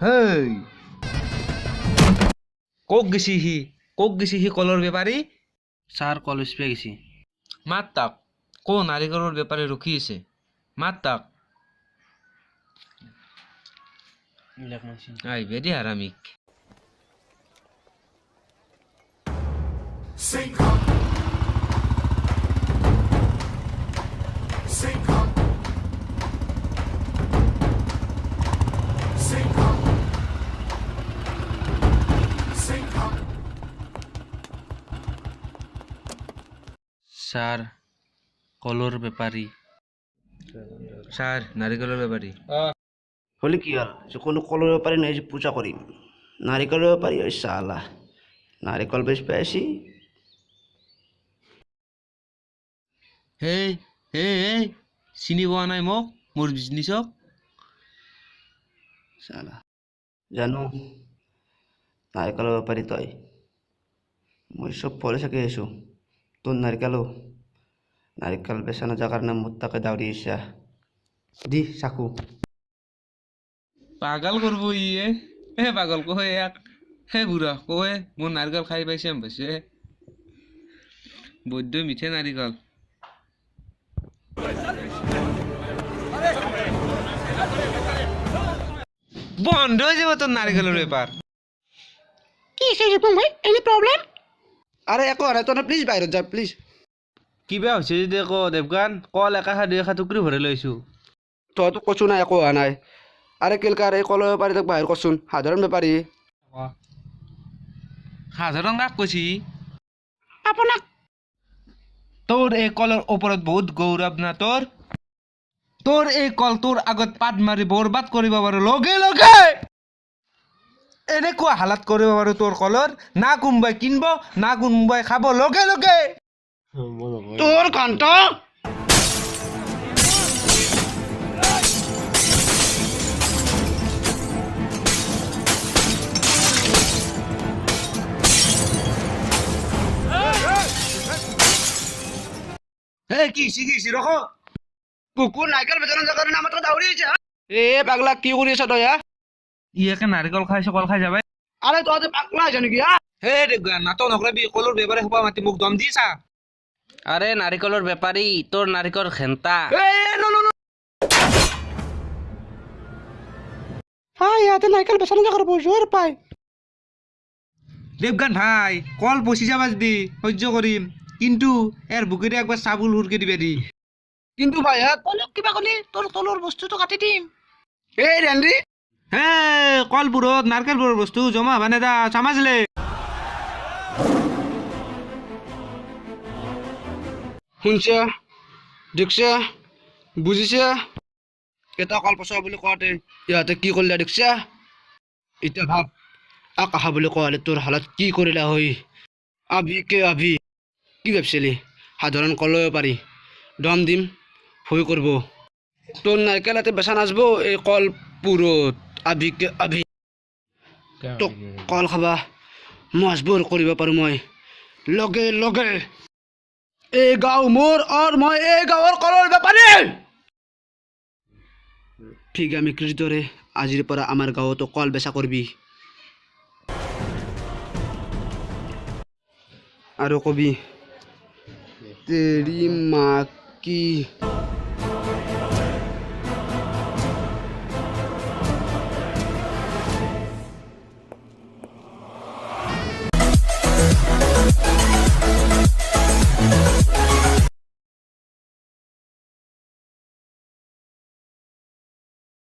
হেই কক গেছি সি কলৰ বেপাৰী স্যাৰ কলেজ পেয়ে গেছি মাত তাক নাৰিকলৰ বেপাৰী ৰখি আছে মাত তাক আহিবে দিয়া হাৰামিক স্যাৰ কলৰ ব্যাপাৰী ছাৰ নাৰিকলৰ বেপাৰী হলে কি আর যে কোনো কলের ব্যাপারে নেই যে পূজা করি নারিকলের ব্যাপারে ওই সালা নারিকল বেশ পেয়েছি হেই হেই চিনি পোৱা নাই মোক মোৰ বিজনেছক সালা জানো নারিকলের ব্যাপারে তই মই সব পরে থেকে এসো তোর নারিকল বেসানো জায়গার নাম মুত্তাকে দাউরি ইসা দি সাকু পাগল কৰিব ইয়ে পাগল কয় ইয়াক বুঢ়া কয় মোৰ নাৰিকল খাই পাইছে বৈদ্য মিঠে নাৰিকল বন্ধ হৈ যাব তোৰ নাৰিকলৰ বেপাৰ কি সেই ভাই এনি প্ৰবলেম আৰে একো আৰে তোৰ প্লিজ বাইৰে যা প্লিজ কিবা হৈছে যদি ক দেৱগান কল একাষা দুই এষা টুকুৰি ভৰাই লৈছোঁ তই তো কচু না একো হোৱা নাই আৰে কেলকাৰ এই কলেৰ ব্যাপাৰে তোক বাহিৰ কৰছুন সাধাৰণ ব্যাপাৰী সাধাৰণ কাক কৈছি আপনাক তোৰ এই কলৰ ওপৰত বহুত গৌৰৱ না তোৰ এই কল তোৰ আগত পাত মাৰি বৰবাদ কৰিব পাৰো লগে লগে এনেকুৱা হালাত কৰিব পাৰো তোৰ কলৰ না কোনোবাই কিনব না কোনোবাই খাব লগে লগে তোৰ কান্ত কি ৰখ কুকুৰ নাইকেল বেচানো জায়গাৰ নাম তো দাউড়িয়েছে এ পাগলা কি কৰিস তই ইয়াকে নাৰিকল খাইছে কল খাই যাবাই আৰে তই তো পাগলা আছে নাকি হে নাটক নকৰাবি কলৰ বেপাৰে সোপা মাতি মোক দম দিছা আৰে নাৰিকলৰ ব্যাপাৰী তোৰ নাৰিকল ঘেন্তা হ্যাঁ ইয়াতে নাইকেল বেচানো জায়গাৰ জোৰ পায় দেৱগান ভাই কল পচি যাবা যদি সহ্য কৰিম কিন্তু এৰ বুকেৰে একবাৰ চাবুল হুৰকে দিবে দি কিন্তু ভাই তলক কিবা কলি তোৰ তলৰ বস্তুটো কাটি দিম এই ৰেন্ডি হে কলবোৰত নাৰকেলবোৰৰ বস্তু জমা হবা নেদা চামাজলে শুনছে দেখছে বুজিছে এটা কল পচা বুলি কওঁতে ইহঁতে কি কৰিলে দেখছে এতিয়া ভাব আকাশা বুলি কোৱালে তোৰ হালত কি কৰিলা হৈ আভি কি ভাবছিলি সাধাৰণ কলব পাৰি দম দিম ভয় কৰিব তোৰ নাৰিকেলতে বেচা নাযাব এই কল পুৰত আভি তোক কল খাবা মজবুৰ কৰিব পাৰোঁ মই লগে লগে এই গাঁও মোৰ আৰু মই এই গাঁৱৰ কলৰ বেপাৰী ঠিক আমি দৰে আজিৰ পৰা আমাৰ গাঁৱতো কল বেচা কৰিবি আৰু কবি তেৰি মা কি